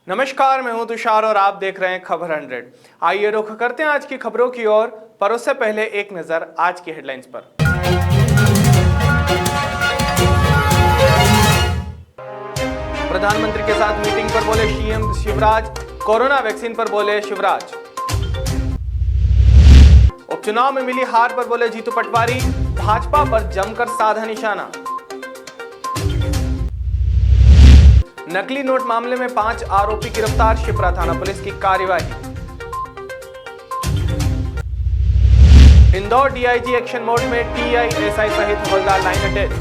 नमस्कार, मैं हूं तुषार और आप देख रहे हैं खबर 100। आइए रुख करते हैं आज की खबरों की ओर, पर उससे पहले एक नजर आज की हेडलाइंस पर। प्रधानमंत्री के साथ मीटिंग पर बोले सीएम शिवराज, कोरोना वैक्सीन पर बोले शिवराज। उपचुनाव में मिली हार पर बोले जीतू पटवारी, भाजपा पर जमकर साधा निशाना। नकली नोट मामले में 5 आरोपी गिरफ्तार, शिप्रा थाना पुलिस की कार्यवाही। इंदौर डीआईजी एक्शन मोड में, टीआईएसआई सहित हवलदार लाइन अटैच।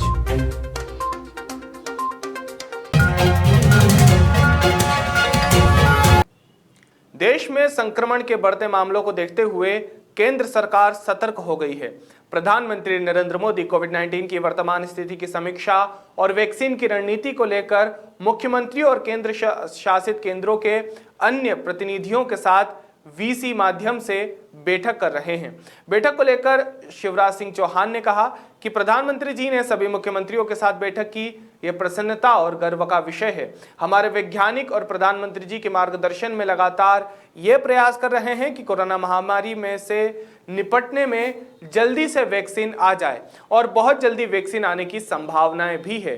देश में संक्रमण के बढ़ते मामलों को देखते हुए केंद्र सरकार सतर्क हो गई है। प्रधानमंत्री नरेंद्र मोदी कोविड-19 की वर्तमान स्थिति की समीक्षा और वैक्सीन की रणनीति को लेकर मुख्यमंत्रियों और केंद्र शासित केंद्रों के अन्य प्रतिनिधियों के साथ वीसी माध्यम से बैठक कर रहे हैं। बैठक को लेकर शिवराज सिंह चौहान ने कहा कि प्रधानमंत्री जी ने सभी मुख्यमंत्रियों के साथ बैठक की, यह प्रसन्नता और गर्व का विषय है। हमारे वैज्ञानिक और प्रधानमंत्री जी के मार्गदर्शन में लगातार ये प्रयास कर रहे हैं कि कोरोना महामारी में से निपटने में जल्दी से वैक्सीन आ जाए और बहुत जल्दी वैक्सीन आने की संभावनाएं भी है।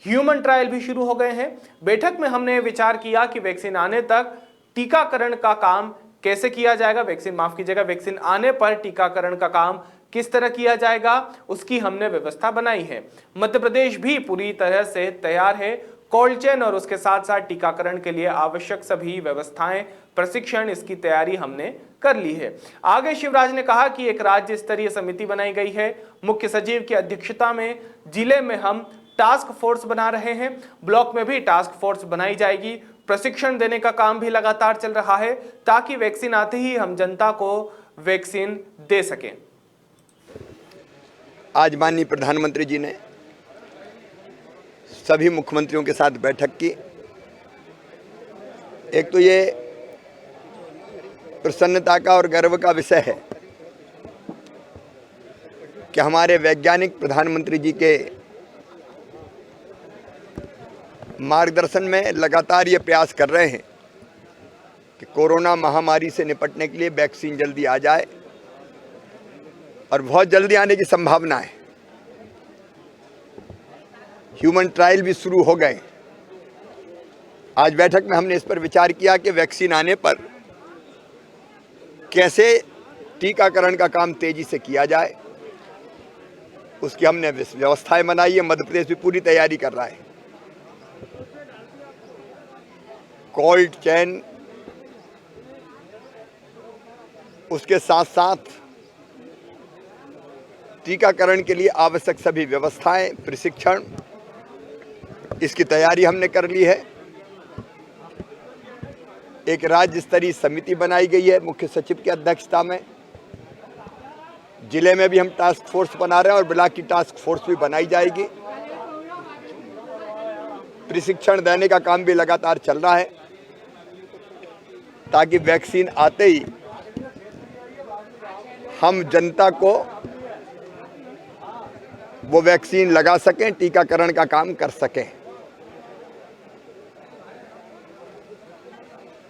ह्यूमन ट्रायल भी शुरू हो गए हैं। बैठक में हमने विचार किया कि वैक्सीन आने तक टीकाकरण का काम कैसे किया जाएगा, वैक्सीन आने पर टीकाकरण का काम किस तरह किया जाएगा, उसकी हमने व्यवस्था बनाई है। मध्य प्रदेश भी पूरी तरह से तैयार है। कोल्ड चेन और उसके साथ साथ टीकाकरण के लिए आवश्यक सभी व्यवस्थाएं, प्रशिक्षण, इसकी तैयारी हमने कर ली है। आगे शिवराज ने कहा कि एक राज्य स्तरीय समिति बनाई गई है। मुख्य सचिव की अध्यक्षता में जिले में हम टास्क फोर्स बना रहे हैं, ब्लॉक में भी टास्क फोर्स बनाई जाएगी। प्रशिक्षण देने का काम भी लगातार चल रहा है ताकि वैक्सीन आते ही हम जनता को वैक्सीन दे सकें। आज माननीय प्रधानमंत्री जी ने सभी मुख्यमंत्रियों के साथ बैठक की। एक तो ये प्रसन्नता का और गर्व का विषय है कि हमारे वैज्ञानिक प्रधानमंत्री जी के मार्गदर्शन में लगातार ये प्रयास कर रहे हैं कि कोरोना महामारी से निपटने के लिए वैक्सीन जल्दी आ जाए और बहुत जल्दी आने की संभावना है। ह्यूमन ट्रायल भी शुरू हो गए। आज बैठक में हमने इस पर विचार किया कि वैक्सीन आने पर कैसे टीकाकरण का काम तेजी से किया जाए, उसकी हमने व्यवस्थाएं बनाई है। मध्य प्रदेश भी पूरी तैयारी कर रहा है। कोल्ड चेन, उसके साथ साथ टीकाकरण के लिए आवश्यक सभी व्यवस्थाएं, प्रशिक्षण, इसकी तैयारी हमने कर ली है। एक राज्य स्तरीय समिति बनाई गई है मुख्य सचिव की अध्यक्षता में। जिले में भी हम टास्क फोर्स बना रहे हैं और ब्लॉक की टास्क फोर्स भी बनाई जाएगी। प्रशिक्षण देने का काम भी लगातार चल रहा है ताकि वैक्सीन आते ही हम जनता को वो वैक्सीन लगा सकें, टीकाकरण का काम कर सकें।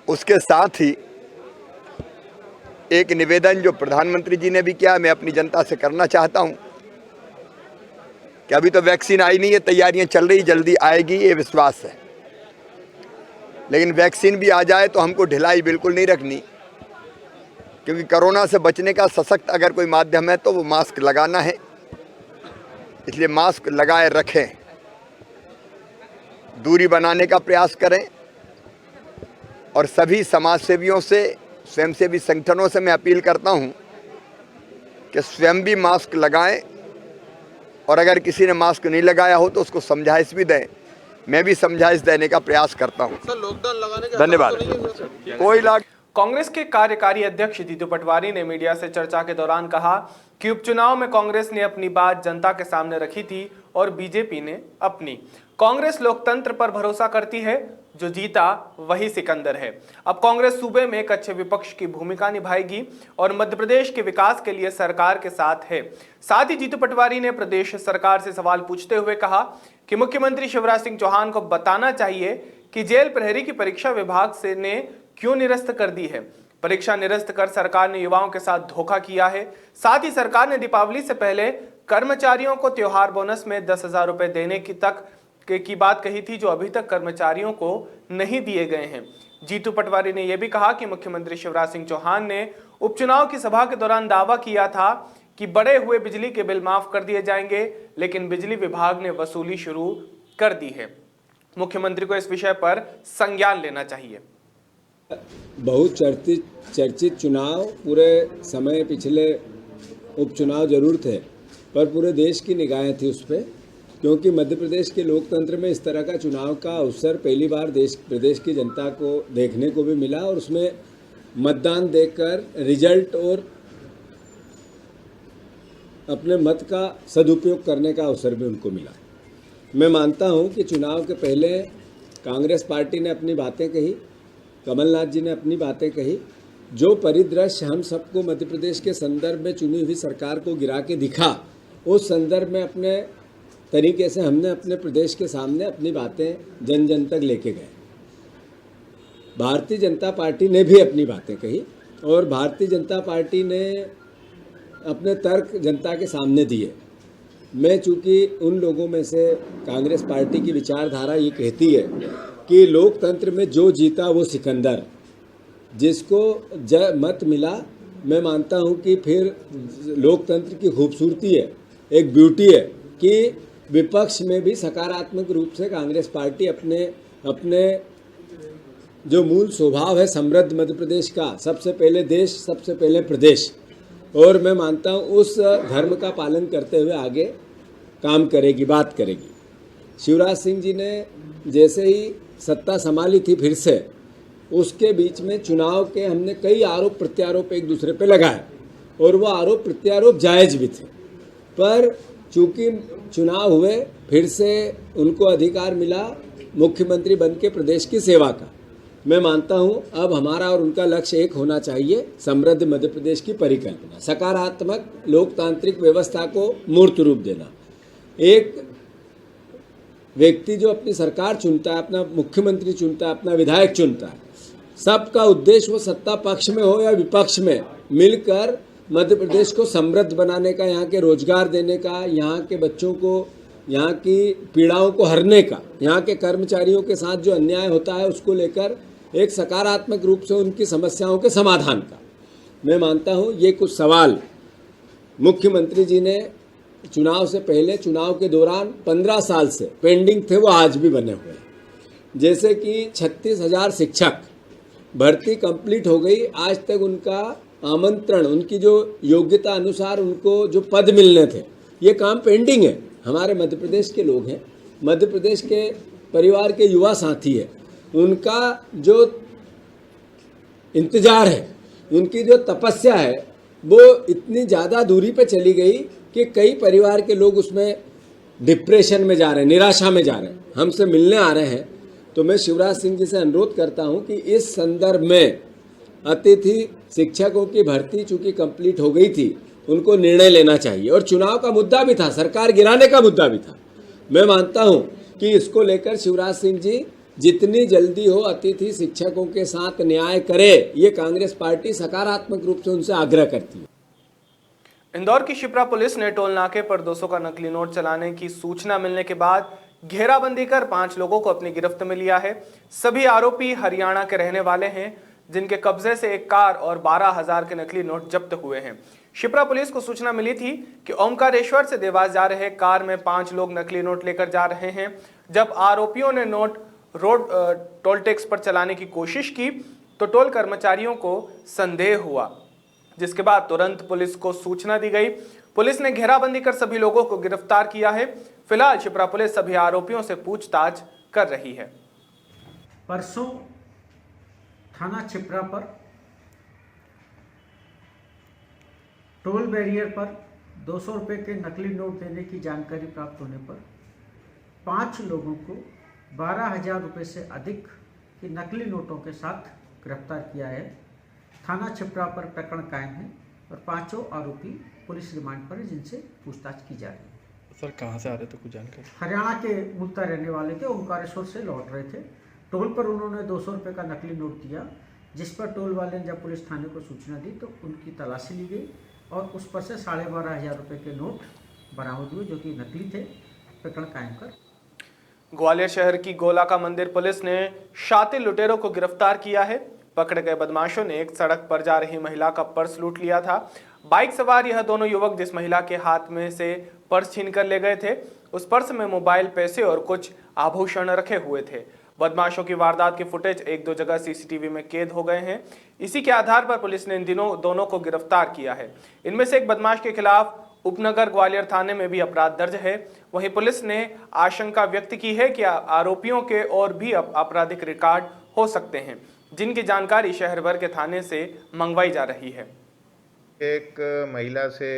उसके साथ ही एक निवेदन जो प्रधानमंत्री जी ने भी किया, मैं अपनी जनता से करना चाहता हूं कि अभी तो वैक्सीन आई नहीं है, तैयारियां चल रही, जल्दी आएगी, ये विश्वास है। लेकिन वैक्सीन भी आ जाए तो हमको ढिलाई बिल्कुल नहीं रखनी, क्योंकि कोरोना से बचने का सशक्त अगर कोई माध्यम है तो वो मास्क लगाना है। इसलिए मास्क लगाए रखें, दूरी बनाने का प्रयास करें और सभी समाज सेवियों से, स्वयंसेवी संगठनों से मैं अपील करता हूं कि स्वयं भी मास्क लगाएं और अगर किसी ने मास्क नहीं लगाया हो तो उसको समझाइश भी दें। मैं भी समझाइश देने का प्रयास करता हूं। सर, लॉकडाउन लगाने का धन्यवाद। कोई कांग्रेस के कार्यकारी अध्यक्ष जीतू पटवारी ने मीडिया से चर्चा के दौरान कहा कि उपचुनाव में कांग्रेस ने अपनी बात जनता के सामने रखी थी और बीजेपी ने अपनी। कांग्रेस लोकतंत्र पर भरोसा करती है, जो जीता वही सिकंदर है। अब कांग्रेस सूबे में एक अच्छे विपक्ष की भूमिका निभाएगी और मध्य प्रदेश के विकास के लिए सरकार के साथ है। साथ ही जीतू पटवारी ने प्रदेश सरकार से सवाल पूछते हुए कहा कि मुख्यमंत्री शिवराज सिंह चौहान को बताना चाहिए कि जेल प्रहरी की परीक्षा विभाग से ने क्यों निरस्त कर दी है। परीक्षा निरस्त कर सरकार ने युवाओं के साथ धोखा किया है। साथ ही सरकार ने दीपावली से पहले कर्मचारियों को त्योहार बोनस में 10,000 रुपए देने की बात कही थी, जो अभी तक कर्मचारियों को नहीं दिए गए हैं। जीतू पटवारी ने यह भी कहा कि मुख्यमंत्री शिवराज सिंह चौहान ने उपचुनाव की सभा के दौरान दावा किया था कि बढ़े हुए बिजली के बिल माफ कर दिए जाएंगे, लेकिन बिजली विभाग ने वसूली शुरू कर दी है। मुख्यमंत्री को इस विषय पर संज्ञान लेना चाहिए। बहुत चर्चित चुनाव पूरे समय पिछले उपचुनाव जरूर थे, पर पूरे देश की निगाहें थी उस पर, क्योंकि मध्य प्रदेश के लोकतंत्र में इस तरह का चुनाव का अवसर पहली बार प्रदेश की जनता को देखने को भी मिला और उसमें मतदान देकर रिजल्ट और अपने मत का सदुपयोग करने का अवसर भी उनको मिला। मैं मानता हूं कि चुनाव के पहले कांग्रेस पार्टी ने अपनी बातें कही, कमलनाथ जी ने अपनी बातें कही। जो परिदृश्य हम सबको मध्य प्रदेश के संदर्भ में चुनी हुई सरकार को गिरा के दिखा, उस संदर्भ में अपने तरीके से हमने अपने प्रदेश के सामने अपनी बातें जन जन तक लेके गए। भारतीय जनता पार्टी ने भी अपनी बातें कही और भारतीय जनता पार्टी ने अपने तर्क जनता के सामने दिए। मैं चूँकि उन लोगों में से कांग्रेस पार्टी की विचारधारा ये कहती है कि लोकतंत्र में जो जीता वो सिकंदर, जिसको मत मिला, मैं मानता हूँ कि फिर लोकतंत्र की खूबसूरती है, एक ब्यूटी है कि विपक्ष में भी सकारात्मक रूप से कांग्रेस पार्टी अपने जो मूल स्वभाव है समृद्ध मध्य प्रदेश का, सबसे पहले देश सबसे पहले प्रदेश, और मैं मानता हूँ उस धर्म का पालन करते हुए आगे काम करेगी, बात करेगी। शिवराज सिंह जी ने जैसे ही सत्ता संभाली थी फिर से, उसके बीच में चुनाव के हमने कई आरोप प्रत्यारोप एक दूसरे पे लगाए और वो आरोप प्रत्यारोप जायज़ भी थे, पर चूँकि चुनाव हुए फिर से उनको अधिकार मिला मुख्यमंत्री बन के प्रदेश की सेवा का। मैं मानता हूं अब हमारा और उनका लक्ष्य एक होना चाहिए, समृद्ध मध्य प्रदेश की परिकल्पना, सकारात्मक लोकतांत्रिक व्यवस्था को मूर्त रूप देना। एक व्यक्ति जो अपनी सरकार चुनता है, अपना मुख्यमंत्री चुनता है, अपना विधायक चुनता है, सबका उद्देश्य वो सत्ता पक्ष में हो या विपक्ष में मिलकर मध्य प्रदेश को समृद्ध बनाने का, यहाँ के रोजगार देने का, यहाँ के बच्चों को, यहाँ की पीड़ाओं को हरने का, यहाँ के कर्मचारियों के साथ जो अन्याय होता है उसको लेकर एक सकारात्मक रूप से उनकी समस्याओं के समाधान का। मैं मानता हूँ ये कुछ सवाल मुख्यमंत्री जी ने चुनाव से पहले, चुनाव के दौरान 15 साल से पेंडिंग थे, वो आज भी बने हुए हैं। जैसे कि 36,000 शिक्षक भर्ती कंप्लीट हो गई, आज तक उनका आमंत्रण, उनकी जो योग्यता अनुसार उनको जो पद मिलने थे, ये काम पेंडिंग है। हमारे मध्य प्रदेश के लोग हैं, मध्य प्रदेश के परिवार के युवा साथी है, उनका जो इंतजार है, उनकी जो तपस्या है, वो इतनी ज़्यादा दूरी पे चली गई कि कई परिवार के लोग उसमें डिप्रेशन में जा रहे हैं, निराशा में जा रहे हैं, हमसे मिलने आ रहे हैं। तो मैं शिवराज सिंह जी से अनुरोध करता हूं कि इस संदर्भ में अतिथि शिक्षकों की भर्ती चूंकि कंप्लीट हो गई थी, उनको निर्णय लेना चाहिए। और चुनाव का मुद्दा भी था, सरकार गिराने का मुद्दा भी था। मैं मानता हूं कि इसको लेकर शिवराज सिंह जी जितनी जल्दी हो अतिथि शिक्षकों के साथ न्याय करे, ये कांग्रेस पार्टी सकारात्मक रूप से उनसे आग्रह करती है। इंदौर की शिप्रा पुलिस ने टोल नाके पर 200 का नकली नोट चलाने की सूचना मिलने के बाद घेराबंदी कर 5 लोगों को अपनी गिरफ्त में लिया है। सभी आरोपी हरियाणा के रहने वाले हैं, जिनके कब्जे से एक कार और 12,000 के नकली नोट जब्त हुए हैं। शिप्रा पुलिस को सूचना मिली थी कि ओमकारेश्वर से देवास जा रहे कार में 5 लोग नकली नोट लेकर जा रहे हैं। जब आरोपियों ने नोट रोड टोल टैक्स पर चलाने की कोशिश की तो टोल कर्मचारियों को संदेह हुआ, जिसके बाद तुरंत पुलिस को सूचना दी गई। पुलिस ने घेराबंदी कर सभी लोगों को गिरफ्तार किया है। फिलहाल शिप्रा पुलिस सभी आरोपियों से पूछताछ कर रही है। परसों थाना छिपरा पर टोल बैरियर पर 200 रुपये के नकली नोट देने की जानकारी प्राप्त होने पर 5 लोगों को 12,000 रुपये से अधिक की नकली नोटों के साथ गिरफ्तार किया है। थाना छिपरा पर प्रकरण कायम है और 5 आरोपी पुलिस रिमांड पर है, जिनसे पूछताछ की जा रही है। सर कहाँ से आ रहे थे, कुछ जानकारी? हरियाणा के मूलतः रहने वाले थे, ओमकारेश्वर से लौट रहे थे। टोल पर उन्होंने 200 रुपये का नकली नोट दिया, जिस पर टोल वाले ने जब पुलिस थाने को सूचना दी तो उनकी तलाशी ली गई और उस पर से 12,500 रुपये के नोट बरामद हुए, जो कि नकली थे। प्रकरण कायम कर ग्वालियर शहर की गोला का मंदिर पुलिस ने शातिर लुटेरों को गिरफ्तार किया है। पकड़े गए बदमाशों ने एक सड़क पर जा रही महिला का पर्स लूट लिया था। बाइक सवार यह दोनों युवक जिस महिला के हाथ में से पर्स छीन कर ले गए थे, उस पर्स में मोबाइल, पैसे और कुछ आभूषण रखे हुए थे। बदमाशों की वारदात के फुटेज एक दो जगह सीसीटीवी में कैद हो गए हैं। इसी के आधार पर पुलिस ने इन दिनों दोनों को गिरफ्तार किया है। इनमें से एक बदमाश के खिलाफ उपनगर ग्वालियर थाने में भी अपराध दर्ज है। वहीं पुलिस ने आशंका व्यक्त की है कि आरोपियों के और भी आपराधिक रिकॉर्ड हो सकते हैं, जिनकी जानकारी शहर भर के थाने से मंगवाई जा रही है। एक महिला से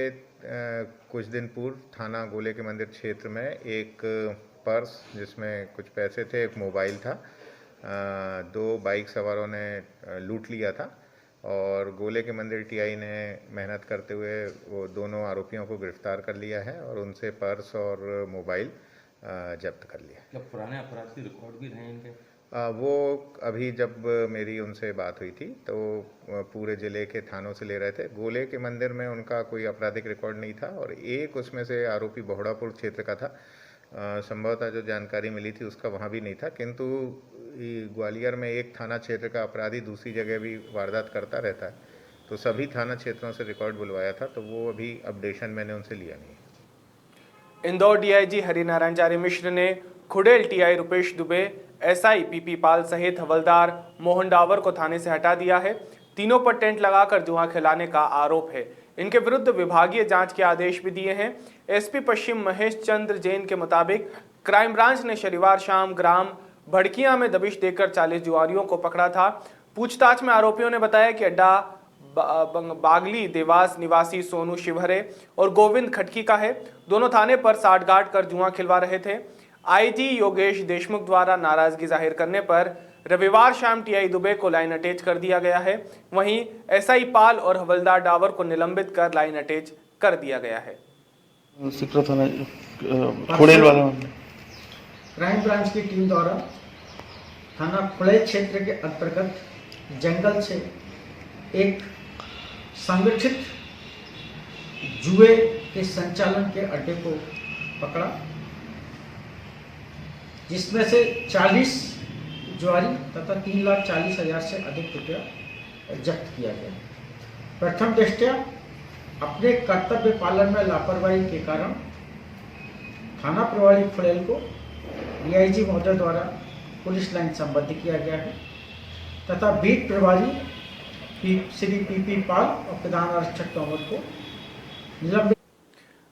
कुछ दिन पूर्व थाना गोले के मंदिर क्षेत्र में एक पर्स जिसमें कुछ पैसे थे, एक मोबाइल था, 2 बाइक सवारों ने लूट लिया था और गोले के मंदिर टीआई ने मेहनत करते हुए वो दोनों आरोपियों को गिरफ्तार कर लिया है और उनसे पर्स और मोबाइल जब्त कर लिया। क्या पुराने अपराध के रिकॉर्ड भी रहे इनके? वो अभी जब मेरी उनसे बात हुई थी तो पूरे ज़िले के थानों से ले रहे थे। गोले के मंदिर में उनका कोई आपराधिक रिकॉर्ड नहीं था और एक उसमें से आरोपी बहुड़ापुर क्षेत्र का था। संभवतः जो जानकारी मिली थी उसका वहाँ भी नहीं था, किंतु ग्वालियर में एक थाना क्षेत्र का अपराधी दूसरी जगह भी वारदात करता रहता है, तो सभी थाना क्षेत्रों से रिकॉर्ड बुलवाया था, तो वो अभी अपडेशन मैंने उनसे लिया नहीं। इंदौर डीआईजी हरिनारायण चारी मिश्र ने Khudel TI Rupesh Dubey, SI PP Pal सहित हवलदार मोहन डावर को थाने से हटा दिया है। तीनों पर टेंट लगाकर जुआ खिलाने का आरोप है। इनके विरुद्ध विभागीय जांच के आदेश भी दिए हैं। एसपी पश्चिम महेश चंद्र जैन के मुताबिक क्राइम ब्रांच ने शनिवार शाम ग्राम भड़कियां में दबिश देकर 40 जुआरियों को पकड़ा था। पूछताछ में आरोपियों ने बताया कि अड्डा बागली देवास निवासी सोनू शिवहरे और गोविंद खटकी का है। दोनों थाने पर साठगांठ कर जुआ खिलवा रहे थे। आईजी योगेश देशमुख द्वारा नाराजगी जाहिर करने पर रविवार शाम टीआई दुबे को लाइन अटैच कर दिया गया है। वहीं एसआई पाल और हवलदार डावर को निलंबित कर लाइन अटैच कर दिया गया है। क्राइम ब्रांच की टीम द्वारा थाना खुड़ैल क्षेत्र के अंतर्गत जंगल से एक संगठित जुए के संचालन के अड्डे को पकड़ा, जिसमें से 40 जुआरी तथा 3,40,000 से अधिक रुपया जब्त किया गया। प्रथम दृष्टया अपने कर्तव्य पालन में लापरवाही के कारण थाना प्रभारी खुड़ैल को डीआईजी महोदय द्वारा पुलिस लाइन संबद्ध किया गया है तथा बीट प्रभारी श्री पीपी पाल और प्रधान आरक्षक तोमर को निलंबित।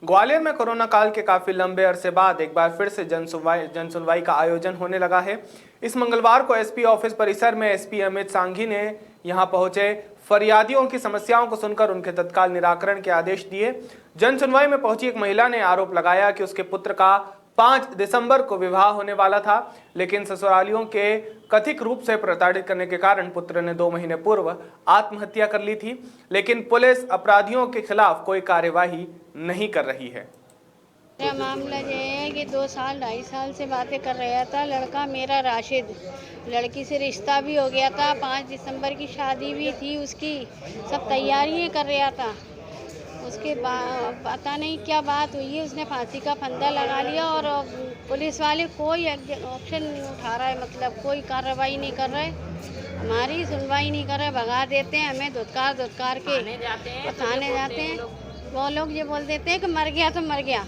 ग्वालियर में कोरोना काल के काफी लंबे अरसे बाद एक बार फिर से जन सुनवाई का आयोजन होने लगा है। इस मंगलवार को एसपी ऑफिस परिसर में एसपी अमित सांघी ने यहां पहुंचे फरियादियों की समस्याओं को सुनकर उनके तत्काल निराकरण के आदेश दिए। जन सुनवाई में पहुंची एक महिला ने आरोप लगाया कि उसके पुत्र का 5 दिसंबर को विवाह होने वाला था, लेकिन ससुरालियों के कथित रूप से प्रताड़ित करने के कारण पुत्र ने 2 महीने पूर्व आत्महत्या कर ली थी, लेकिन पुलिस अपराधियों के खिलाफ कोई कार्यवाही नहीं कर रही है। मेरा मामला ये है कि 2 साल 2.5 साल से बातें कर रहा था लड़का मेरा राशिद। लड़की से रिश्ता भी हो गया था, 5 दिसंबर की शादी भी थी उसकी, सब तैयारियां कर रहा था। उसके बाद पता नहीं क्या बात हुई है, उसने फांसी का फंदा लगा लिया और पुलिस वाले कोई एक्शन नहीं उठा रहा है, मतलब कोई कार्रवाई नहीं कर रहे, हमारी सुनवाई नहीं कर रहे, भगा देते हैं हमें धुतकार के थाने जाते हैं। वो लोग ये बोल देते हैं कि मर गया तो मर गया।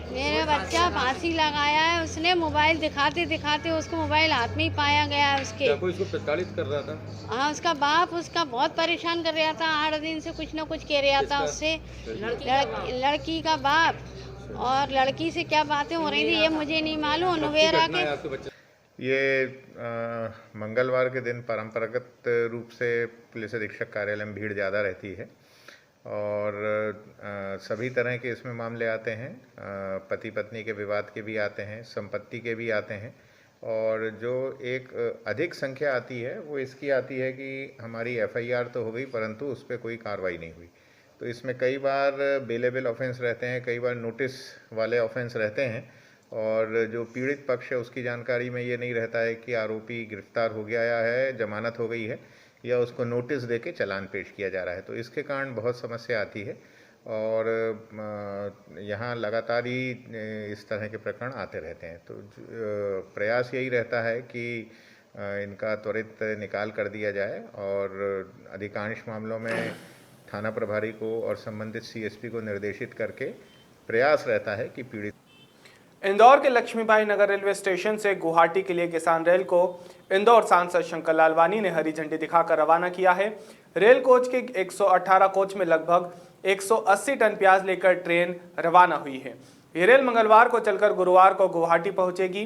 मेरा बच्चा फांसी लगाया है, उसने मोबाइल दिखाते दिखाते उसको मोबाइल हाथ में ही पाया गया है उसके। क्या कोई इसको प्रताड़ित कर रहा था? हाँ, उसका बाप उसका बहुत परेशान कर रहा था, 8 दिन से कुछ ना कुछ कह रहा था उससे। लड़की का बाप और लड़की से क्या बातें हो रही थी ये मुझे नहीं मालूम। नुवेरा के ये मंगलवार के दिन परंपरागत रूप से पुलिस अधीक्षक कार्यालय में भीड़ ज़्यादा रहती है और सभी तरह के इसमें मामले आते हैं। पति पत्नी के विवाद के भी आते हैं, संपत्ति के भी आते हैं और जो एक अधिक संख्या आती है वो इसकी आती है कि हमारी एफआईआर तो हो गई परंतु उस पर कोई कार्रवाई नहीं हुई। तो इसमें कई बार बेलेबल ऑफेंस रहते हैं, कई बार नोटिस वाले ऑफेंस रहते हैं और जो पीड़ित पक्ष है उसकी जानकारी में ये नहीं रहता है कि आरोपी गिरफ्तार हो गया है, जमानत हो गई है, या उसको नोटिस देके चालान पेश किया जा रहा है। तो इसके कारण बहुत समस्या आती है और यहाँ लगातार ही इस तरह के प्रकरण आते रहते हैं। तो प्रयास यही रहता है कि इनका त्वरित निकाल कर दिया जाए और अधिकांश मामलों में थाना प्रभारी को और संबंधित सीएसपी को निर्देशित करके प्रयास रहता है कि पीड़ित। इंदौर के लक्ष्मीबाई नगर रेलवे स्टेशन से गुवाहाटी के लिए किसान रेल को इंदौर सांसद शंकर लालवानी ने हरी झंडी दिखाकर रवाना किया है। रेल कोच के 118 कोच में लगभग 180 टन प्याज लेकर ट्रेन रवाना हुई है। ये रेल मंगलवार को चलकर गुरुवार को गुवाहाटी पहुंचेगी।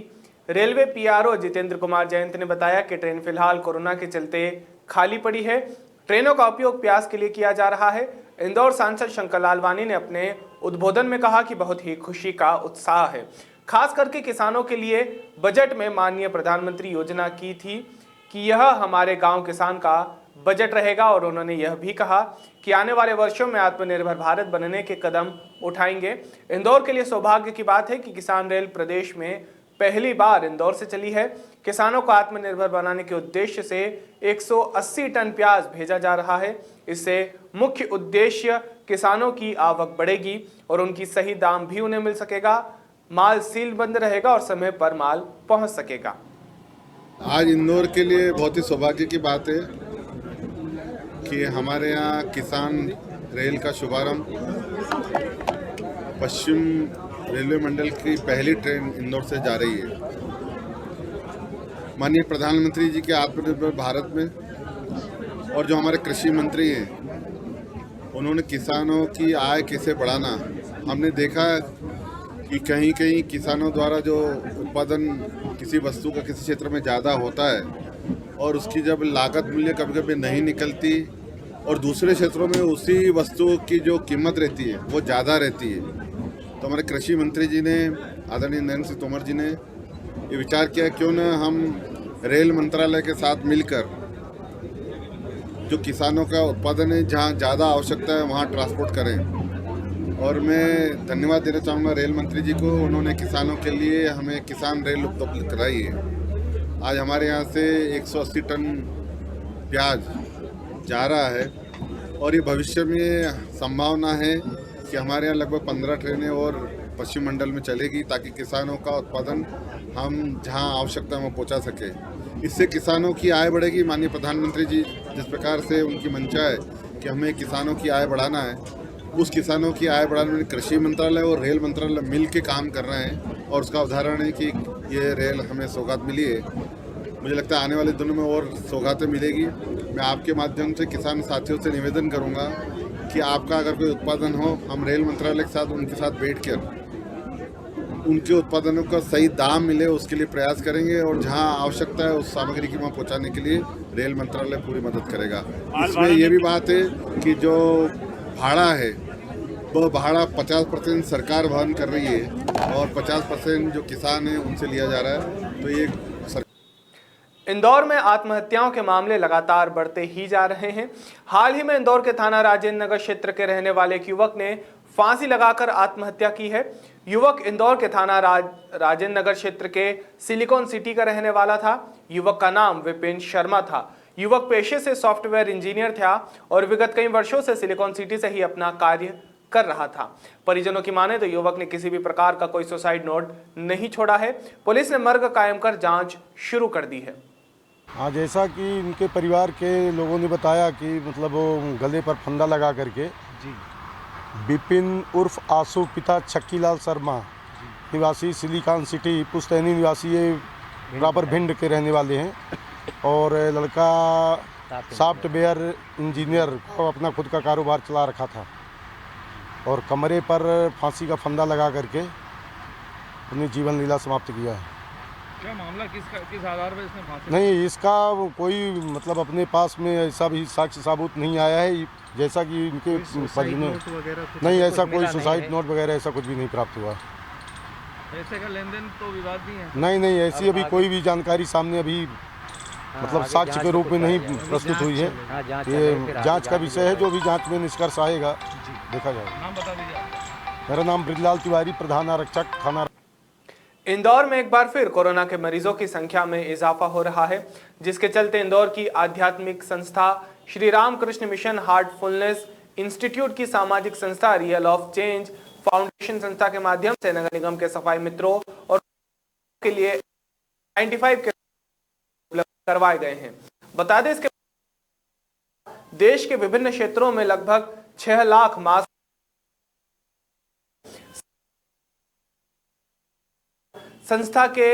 रेलवे पीआरओ जितेंद्र कुमार जयंत ने बताया कि ट्रेन फिलहाल कोरोना के चलते खाली पड़ी है। ट्रेनों का उपयोग प्याज के लिए किया जा रहा है। इंदौर सांसद शंकर लालवानी ने अपने उद्बोधन में कहा कि बहुत ही खुशी का उत्साह है, खास करके किसानों के लिए। बजट में माननीय प्रधानमंत्री योजना की थी कि यह हमारे गांव किसान का बजट रहेगा और उन्होंने यह भी कहा कि आने वाले वर्षों में आत्मनिर्भर भारत बनने के कदम उठाएंगे। इंदौर के लिए सौभाग्य की बात है कि किसान रेल प्रदेश में पहली बार इंदौर से चली है। किसानों को आत्मनिर्भर बनाने के उद्देश्य से 180 टन प्याज भेजा जा रहा है। इससे मुख्य उद्देश्य किसानों की आवक बढ़ेगी और उनकी सही दाम भी उन्हें मिल सकेगा। माल सील बंद रहेगा और समय पर माल पहुंच सकेगा। आज इंदौर के लिए बहुत ही सौभाग्य की बात है कि हमारे यहाँ किसान रेल का शुभारंभ पश्चिम रेलवे मंडल की पहली ट्रेन इंदौर से जा रही है। माननीय प्रधानमंत्री जी के आत्मनिर्भर भारत में और जो हमारे कृषि मंत्री हैं उन्होंने किसानों की आय कैसे बढ़ाना, हमने देखा कि कहीं कहीं किसानों द्वारा जो उत्पादन किसी वस्तु का किसी क्षेत्र में ज़्यादा होता है और उसकी जब लागत मूल्य कभी कभी नहीं निकलती और दूसरे क्षेत्रों में उसी वस्तु की जो कीमत रहती है वो ज़्यादा रहती है। तो हमारे कृषि मंत्री जी ने, आदरणीय नरेंद्र सिंह तोमर जी ने ये विचार किया क्यों न हम रेल मंत्रालय के साथ मिलकर जो किसानों का उत्पादन है जहाँ ज़्यादा आवश्यकता है वहाँ ट्रांसपोर्ट करें। और मैं धन्यवाद देना चाहूँगा रेल मंत्री जी को, उन्होंने किसानों के लिए हमें किसान रेल उपलब्ध कराई है। आज हमारे यहाँ से 180 टन प्याज जा रहा है और ये भविष्य में संभावना है कि हमारे यहाँ लगभग 15 ट्रेनें और पश्चिम मंडल में चलेगी ताकि किसानों का उत्पादन हम जहाँ आवश्यकता है वहाँ पहुँचा सके। इससे किसानों की आय बढ़ेगी। माननीय प्रधानमंत्री जी जिस प्रकार से उनकी मंशा है कि हमें किसानों की आय बढ़ाना है, उस किसानों की आय बढ़ाने में कृषि मंत्रालय और रेल मंत्रालय मिल के काम कर रहे हैं और उसका उदाहरण है कि ये रेल हमें सौगात मिली है। मुझे लगता है आने वाले दिनों में और सौगातें मिलेगी। मैं आपके माध्यम से किसान साथियों से निवेदन करूँगा कि आपका अगर कोई उत्पादन हो, हम रेल मंत्रालय के साथ उनके साथ बैठकर उनके उत्पादनों का सही दाम मिले उसके लिए प्रयास करेंगे और जहां आवश्यकता है उस सामग्री की वहाँ पहुँचाने के लिए रेल मंत्रालय पूरी मदद करेगा। इसमें ये भी बात है कि जो भाड़ा है वो भाड़ा 50% सरकार वहन कर रही है और 50% जो किसान हैं उनसे लिया जा रहा है। तो ये इंदौर में आत्महत्याओं के मामले लगातार बढ़ते ही जा रहे हैं। हाल ही में इंदौर के थाना राजेंद्र नगर क्षेत्र के रहने वाले एक युवक ने फांसी लगाकर आत्महत्या की है। युवक इंदौर के थाना राजेंद्र नगर क्षेत्र के सिलिकॉन सिटी का रहने वाला था। युवक का नाम विपिन शर्मा था। युवक पेशे से सॉफ्टवेयर इंजीनियर था और विगत कई वर्षों से सिलिकॉन सिटी से ही अपना कार्य कर रहा था। परिजनों की माने तो युवक ने किसी भी प्रकार का कोई सुसाइड नोट नहीं छोड़ा है। पुलिस ने मर्ग कायम कर जांच शुरू कर दी है। हाँ, जैसा कि इनके परिवार के लोगों ने बताया कि मतलब वो गले पर फंदा लगा करके जी विपिन उर्फ आसू पिता छक्कीलाल शर्मा निवासी सिलिकॉन सिटी पुश्तैनी निवासी, ये प्रॉपर भिंड के रहने वाले हैं और लड़का सॉफ्टवेयर इंजीनियर को अपना खुद का कारोबार चला रखा था और कमरे पर फांसी का फंदा लगा करके अपनी जीवन लीला समाप्त किया है। क्या मामला किस आधार पर इसने फांसी? नहीं, इसका कोई मतलब अपने पास में ऐसा भी साक्ष्य साबूत नहीं आया है। जैसा कि इनके परिजनों नहीं, ऐसा कोई सुसाइड नोट वगैरह ऐसा कुछ भी नहीं प्राप्त हुआ। पैसे का लेन देन तो विवाद नहीं है? नहीं, ऐसी अभी कोई भी जानकारी सामने अभी मतलब साक्ष्य के रूप में नहीं प्रस्तुत हुई है। ये जांच का विषय है, जो भी जांच में निष्कर्ष आएगा देखा जाएगा। नाम बता दीजिए। मेरा नाम ब्रिजलाल तिवारी, प्रधान आरक्षक थाना। इंदौर में एक बार फिर कोरोना के मरीजों की संख्या में इजाफा हो रहा है, जिसके चलते इंदौर की आध्यात्मिक संस्था Shri Ramakrishna mission heartfulness institute की सामाजिक संस्था रियल ऑफ चेंज फाउंडेशन संस्था के माध्यम से नगर निगम के सफाई मित्रों और के लिए 95 के उपलब्ध करवाए गए हैं। बता दें, इसके देश के विभिन्न क्षेत्रों में लगभग 6 लाख मास्क संस्था के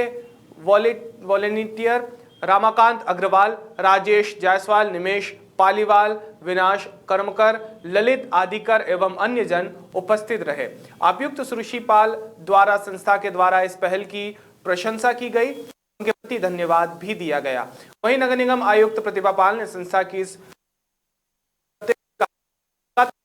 वॉलेंटियर रामाकांत अग्रवाल, राजेश जायसवाल, निमेश पालीवाल, विनाश कर्मकर, ललित आदिकर एवं अन्य जन उपस्थित रहे। आयुक्त सुरुचि पाल द्वारा संस्था के द्वारा इस पहल की प्रशंसा की गई, उनके प्रति धन्यवाद भी दिया गया। वहीं नगर निगम आयुक्त प्रतिभा पाल ने संस्था की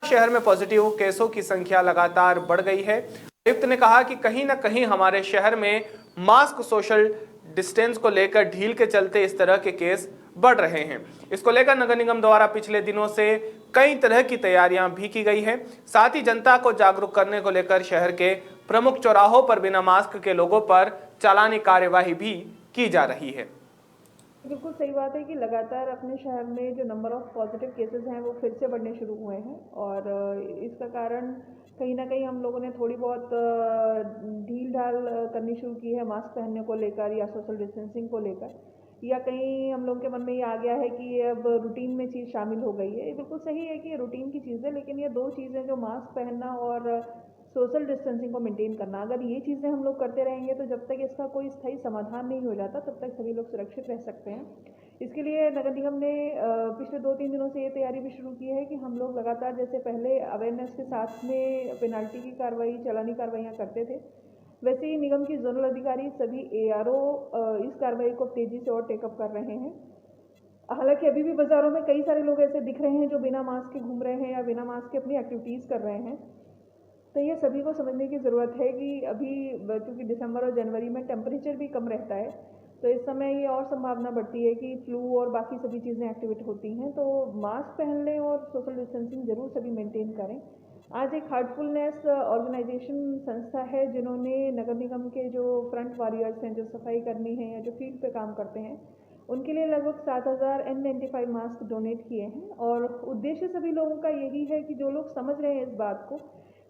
शहर में पॉजिटिव केसों की संख्या लगातार बढ़ गई है। आयुक्त ने कहा कि कहीं न कहीं हमारे शहर में मास्क सोशल डिस्टेंस को लेकर ढील के चलते इस तरह के केस बढ़ रहे हैं। इसको लेकर नगर निगम द्वारा पिछले दिनों से कई तरह की तैयारियां भी की गई है। साथ ही जनता को जागरूक करने को लेकर शहर के प्रमुख चौराहों पर बिना मास्क के लोगों पर चालानी कार्यवाही भी की जा रही है। बिल्कुल सही बात है कि लगातार अपने शहर में जो नंबर ऑफ पॉजिटिव केसेस हैं वो फिर से बढ़ने शुरू हुए हैं और इसका कारण कहीं ना कहीं हम लोगों ने थोड़ी बहुत ढील ढाल करनी शुरू की है मास्क पहनने को लेकर या सोशल डिस्टेंसिंग को लेकर, या कहीं हम लोगों के मन में ये आ गया है कि ये अब रूटीन में चीज़ शामिल हो गई है। ये बिल्कुल सही है कि ये रूटीन की चीज़ है, लेकिन ये दो चीज़ें जो मास्क पहनना और सोशल डिस्टेंसिंग को मेंटेन करना, अगर ये चीज़ें हम लोग करते रहेंगे तो जब तक इसका कोई स्थायी समाधान नहीं हो जाता तब तक सभी लोग सुरक्षित रह सकते हैं। इसके लिए नगर निगम ने पिछले 2-3 दिनों से ये तैयारी भी शुरू की है कि हम लोग लगातार जैसे पहले अवेयरनेस के साथ में पेनल्टी की कार्रवाई, चालानी कार्रवाइयाँ करते थे, वैसे ही निगम की जोनल अधिकारी सभी ARO इस कार्रवाई को तेज़ी से और टेकअप कर रहे हैं। हालांकि अभी भी बाज़ारों में कई सारे लोग ऐसे दिख रहे हैं जो बिना मास्क के घूम रहे हैं या बिना मास्क के अपनी एक्टिविटीज़ कर रहे हैं। तो ये सभी को समझने की ज़रूरत है कि अभी क्योंकि दिसंबर और जनवरी में टेम्परेचर भी कम रहता है, तो इस समय ये और संभावना बढ़ती है कि फ्लू और बाकी सभी चीज़ें एक्टिवेट होती हैं। तो मास्क पहन लें और सोशल डिस्टेंसिंग ज़रूर सभी मेंटेन करें। आज एक हार्टफुलनेस ऑर्गेनाइजेशन संस्था है जिन्होंने नगर निगम के जो फ्रंट वॉरियर्स हैं, जो सफाई कर्मी हैं या जो फील्ड पे काम करते हैं, उनके लिए लगभग 7000 N95 मास्क डोनेट किए हैं। और उद्देश्य सभी लोगों का यही है कि जो लोग समझ रहे हैं इस बात को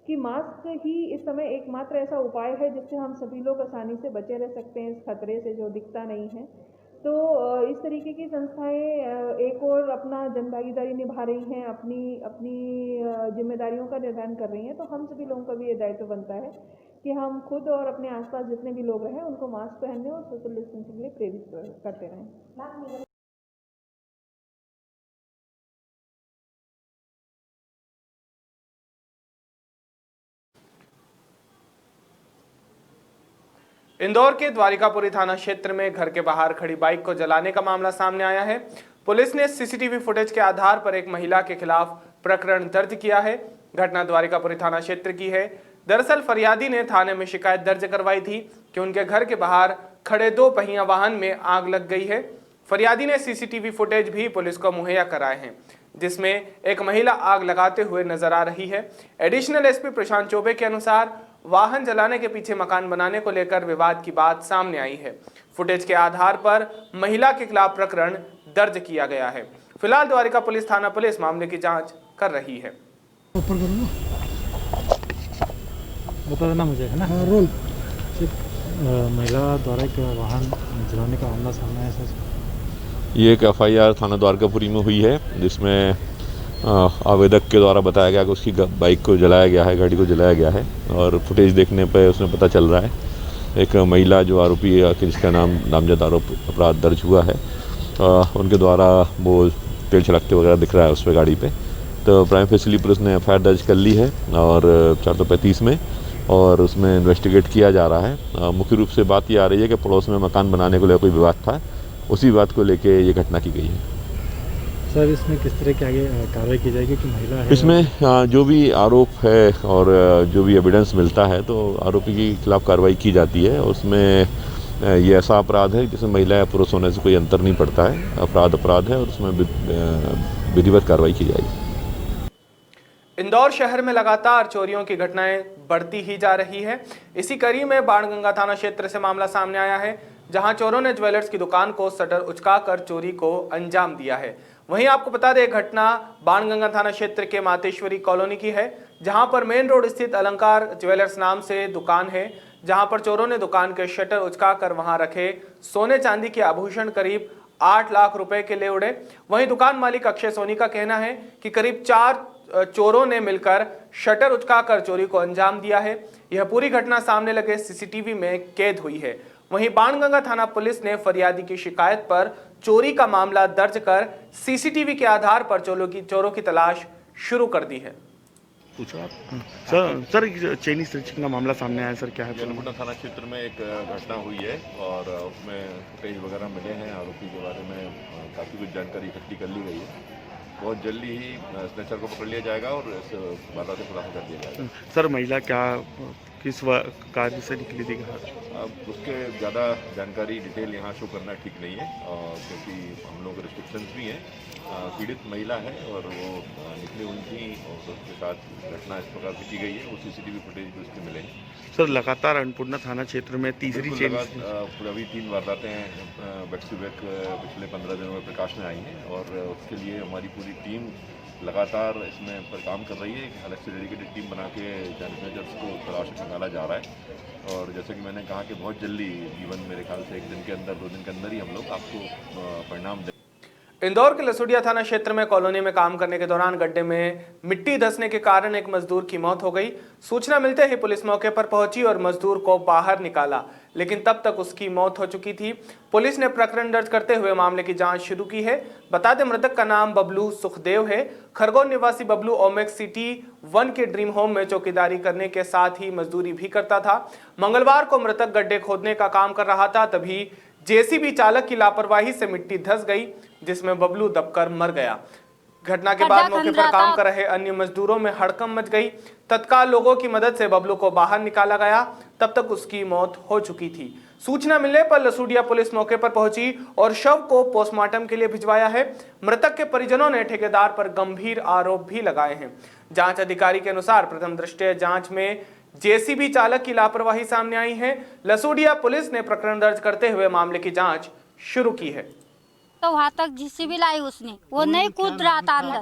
कि मास्क ही इस समय एकमात्र ऐसा उपाय है जिससे हम सभी लोग आसानी से बचे रह सकते हैं इस खतरे से जो दिखता नहीं है। तो इस तरीके की संस्थाएं एक और अपना जनभागीदारी निभा रही हैं, अपनी जिम्मेदारियों का निर्वहन कर रही हैं। तो हम सभी लोगों का भी ये दायित्व बनता है कि हम खुद और अपने आसपास जितने भी लोग हैं उनको मास्क पहनने और सोशल डिस्टेंसिंग के लिए प्रेरित करते रहें। इंदौर के द्वारिकापुरी थाना क्षेत्र में घर के बाहर खड़ी बाइक को जलाने का मामला सामने आया है। पुलिस ने CCTV फुटेज के आधार पर एक महिला के खिलाफ प्रकरण दर्ज किया है। घटना द्वारिकापुरी थाना क्षेत्र की है। दरअसल फरियादी ने थाने में शिकायत दर्ज करवाई थी कि उनके घर के बाहर खड़े 2 पहिया वाहन में आग लग गई है। फरियादी ने CCTV फुटेज भी पुलिस को मुहैया कराए हैं, जिसमें एक महिला आग लगाते हुए नजर आ रही है। एडिशनल SP प्रशांत चौबे के अनुसार वाहन जलाने के पीछे मकान बनाने को लेकर विवाद की बात सामने आई है। फुटेज के आधार पर महिला के खिलाफ प्रकरण दर्ज किया गया है। फिलहाल द्वारिका पुलिस थाना पुलिस मामले की जांच कर रही है। बता देना मुझे, है ना? रोल महिला द्वारा एक वाहन जलाने का मामला सामने आया सर। ये एक FIR थाना द्वारकापुरी में हुई है, जिसमें आवेदक के द्वारा बताया गया कि उसकी बाइक को जलाया गया है, गाड़ी को जलाया गया है। और फुटेज देखने पर उसमें पता चल रहा है एक महिला जो आरोपी है, जिसका नामजद अपराध दर्ज हुआ है, उनके द्वारा वो तेल छिड़कते वगैरह दिख रहा है उस पर गाड़ी पे। तो प्राइम फेसिली पुलिस ने FIR दर्ज कर ली है और 435 में, और उसमें इन्वेस्टिगेट किया जा रहा है। मुख्य रूप से बात ये आ रही है कि पड़ोस में मकान बनाने को लेकर कोई विवाद था, उसी बात को लेकर ये घटना की गई है। सर इसमें किस तरह की आगे कार्रवाई की जाएगी कि महिला है? इसमें जो भी आरोप है और जो भी एविडेंस मिलता है तो आरोपी के खिलाफ कार्रवाई की जाती है। उसमें ये ऐसा अपराध है जिसमें महिला या पुरुष होने से कोई अंतर नहीं पड़ता है, अपराध है और उसमें विधिवत कार्रवाई की जाएगी। इंदौर शहर में लगातार चोरियों की घटनाएं बढ़ती ही जा रही है। इसी कड़ी में बाणगंगा थाना क्षेत्र से मामला सामने आया है, जहां चोरों ने ज्वेलर्स की दुकान को शटर उचकाकर चोरी को अंजाम दिया है। वहीं आपको बता दें, घटना बाणगंगा थाना क्षेत्र के मातेश्वरी कॉलोनी की है, जहां पर मेन रोड स्थित अलंकार ज्वेलर्स नाम से दुकान है, जहां पर चोरों ने दुकान के शटर उचकाकर वहां रखे सोने चांदी के आभूषण करीब 8 लाख रुपए के ले उड़े। वहीं दुकान मालिक अक्षय सोनी का कहना है कि करीब 4 चोरों ने मिलकर शटर उचकाकर चोरी को अंजाम दिया है। यह पूरी घटना सामने लगे सीसीटीवी में कैद हुई है। वहीं बाणगंगा थाना पुलिस ने फरियादी की शिकायत पर चोरी का मामला दर्ज कर सीसीटीवी के आधार पर चोरों की तलाश शुरू कर दी है। सर चेनी स्नैचिंग का मामला सामने आया सर, क्या है? अनपुरा थाना क्षेत्र में एक घटना हुई है और उसमें फुटेज वगैरह मिले हैं। आरोपी के बारे में काफ़ी कुछ जानकारी इकट्ठी कर ली गई है। बहुत जल्दी ही स्नैचर को पकड़ लिया जाएगा और इस वारदात से खुलासा कर दिया जाएगा। सर महिला क्या किस कार्य से निकली थी? अब उसके ज़्यादा जानकारी डिटेल यहाँ शो करना ठीक नहीं है, क्योंकि हम लोग रिस्ट्रिक्शंस भी हैं। पीड़ित महिला है और वो निकली हुई थी और उसके साथ घटना इस प्रकार से की गई है। वो सीसीटीवी फुटेज भी उसके मिले हैं। सर लगातार अन्नपूर्णा थाना क्षेत्र में तीसरी चेन अभी 3 वारदातें बैक टू बैक पिछले 15 दिनों में प्रकाश में आई हैं और उसके लिए हमारी पूरी टीम लगातार इसमें पर काम कर रही है। एक अलग से डेडिकेटेड टीम बना के जानकारीजर्स को तलाश निकाला जा रहा है और जैसे कि मैंने कहा कि बहुत जल्दी, जीवन मेरे ख्याल से 1 दिन के अंदर 2 दिन के अंदर ही हम लोग आपको परिणाम दें। इंदौर के लसुड़िया थाना क्षेत्र में कॉलोनी में काम करने के दौरान गड्ढे में मिट्टी धंसने के कारण एक मजदूर की मौत हो गई। सूचना मिलते ही पुलिस मौके पर पहुंची और मजदूर को बाहर निकाला, लेकिन तब तक उसकी मौत हो चुकी थी। पुलिस ने प्रकरण दर्ज करते हुए मामले की जांच शुरू की है। बता दें, मृतक का नाम बबलू सुखदेव है। खरगोन निवासी बबलू ओमेक्स सिटी 1 के ड्रीम होम में चौकीदारी करने के साथ ही मजदूरी भी करता था। मंगलवार को मृतक गड्ढे खोदने का काम कर रहा था, तभी जेसीबी चालक की लापरवाही से मिट्टी धंस गई, जिसमें बबलू दबकर मर गया। घटना के बाद मौके पर काम कर रहे अन्य मजदूरों में हड़कंप मच गई। तत्काल लोगों की मदद से बबलू को बाहर निकाला गया, तब तक उसकी मौत हो चुकी थी। सूचना मिलने पर लसुड़िया पुलिस मौके पर पहुंची और शव को पोस्टमार्टम के लिए भिजवाया है। मृतक के परिजनों ने ठेकेदार पर गंभीर आरोप भी लगाए हैं। जांच अधिकारी के अनुसार प्रथम दृष्टया जांच में जेसीबी चालक की लापरवाही सामने आई है। लसुड़िया पुलिस ने प्रकरण दर्ज करते हुए मामले की जांच शुरू की है। तो वहाँ तक जेसीबी लाई उसने, वो नहीं कूद रहा था अंदर।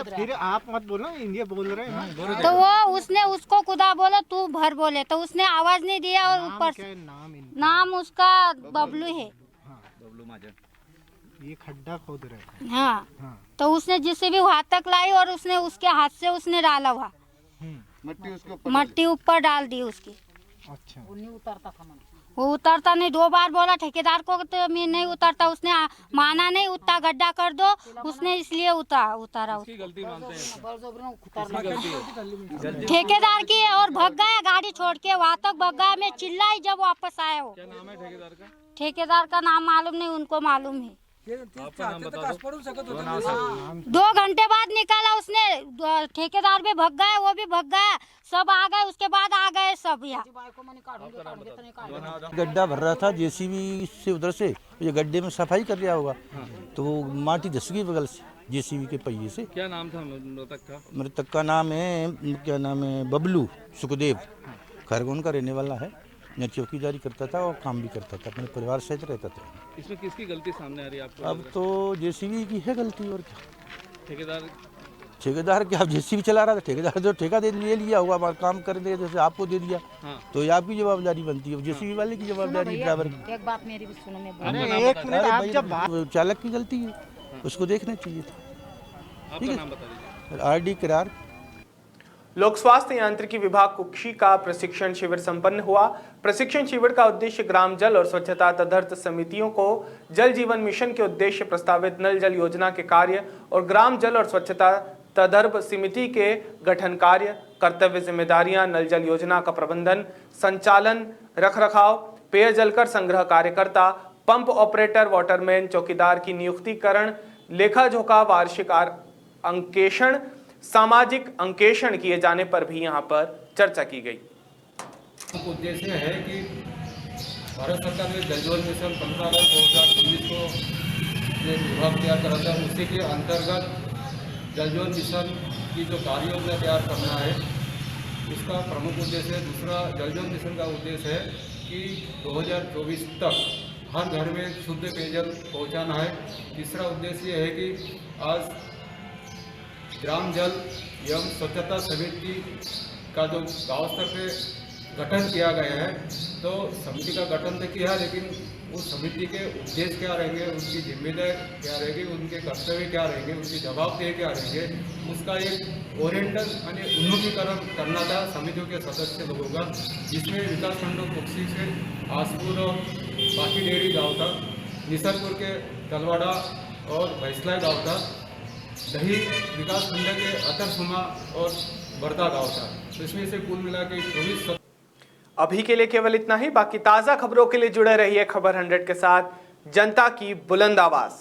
फिर आप मत बोलो, इंडिया बोल रहे हैं। तो वो उसने उसको खुदा बोला तू भर बोले, तो उसने आवाज नहीं दिया और ऊपर नाम उसका बबलू है। बबलू महाजन ये खड्डा खोद रहे हैं। हाँ, तो उसने जेसीबी वहाँ तक लाई और उसने उसके हाथ से उसने डाला हुआ मट्टी ऊपर डाल दी उसकी। अच्छा, वो उतरता नहीं। 2 बार बोला ठेकेदार को तो मैं नहीं उतरता, उसने माना नहीं, उतना गड्ढा कर दो, उसने इसलिए उतारा। ठेकेदार की है और भग गया गाड़ी छोड़ के, वहाँ तक भग गया। मैं चिल्लाई जब वापस आया। वो ठेकेदार का नाम मालूम नहीं, उनको मालूम है। 2 घंटे बाद निकाला उसने। ठेकेदार भी भग गया, वो भी भग गया, सब आ गए। उसके बाद आ गए सब यहाँ। गड्ढा भर रहा था जेसीबी से, उधर से ये गड्ढे में सफाई कर रहा होगा, तो वो माटी धस गई बगल से जेसीबी के पहिए से। क्या नाम था मृतक का? मृतक का नाम है बबलू सुखदेव। खरगोन का रहने वाला है। मैं चौकीदारी करता था और काम भी करता था, अपने परिवार सहित रहता था। इसमें किसकी गलती सामने आ रही है आपको? अब तो जेसीबी की है गलती, और क्या। ठेकेदार क्या, अब जेसीबी चला रहा था, ठेकेदार जो ठेका दे लिया होगा, काम कर दे, जैसे आपको दे दिया। हाँ। तो ये आपकी जवाबदारी बनती है, जेसीबी वाले की जवाबदारी, ड्राइवर की। एक बात मेरी भी सुनो, मैं चालक की गलती है, उसको देखना चाहिए था। ठीक है, RD किरार। लोक स्वास्थ्य यांत्रिकी विभाग कुक्षी का प्रशिक्षण शिविर संपन्न हुआ। प्रशिक्षण शिविर का उद्देश्य ग्राम जल और स्वच्छता तदर्थ समितियों को जल जीवन मिशन के उद्देश्य प्रस्तावित नल जल योजना के कार्य और ग्राम जल और स्वच्छता तदर्भ समिति के गठन कार्य, कर्तव्य जिम्मेदारियां, नल जल योजना का प्रबंधन, संचालन, रखरखाव, पेयजल कर संग्रह कार्यकर्ता, पंप ऑपरेटर, वाटरमैन, चौकीदार की नियुक्तिकरण, लेखा जोखा, वार्षिक अंकेक्षण, सामाजिक अंकेक्षण किए जाने पर भी यहां पर चर्चा की गई। उद्देश्य है कि भारत सरकार ने जल जीवन मिशन 15 अगस्त 2019 को जो विभाग तैयार करा था, उसी के अंतर्गत जल जीवन मिशन की जो कार्य योजना तैयार करना है उसका प्रमुख उद्देश्य है। दूसरा जल जीवन मिशन का उद्देश्य है कि 2024 तक हर घर में शुद्ध पेयजल पहुंचाना है। तीसरा उद्देश्य ये है कि आज ग्राम जल एवं स्वच्छता समिति का जो गांव स्तर पे गठन किया गया है, तो समिति का गठन तो किया, लेकिन उस समिति के उद्देश्य क्या रहेंगे, उनकी जिम्मेदारी क्या रहेगी, उनके कर्तव्य क्या रहेंगे, उनकी जवाबदेही क्या रहेंगे, उसका एक ओरिएंटल यानी उन्नतीकरण करना था समितियों के सदस्य लोगों का, जिसमें विकास खंडों कुक्सी से आसपुर और बाकी डेरी गाँव तक, निसरपुर के तलवाड़ा और भैसला गाँव तक, दही विकास खंड के अतरसुमा और बर्दा गाँव तक। तो इसमें से कुल मिला के 24। अभी के लिए केवल इतना ही। बाकी ताज़ा खबरों के लिए जुड़े रहिए खबर 100 के साथ, जनता की बुलंद आवाज।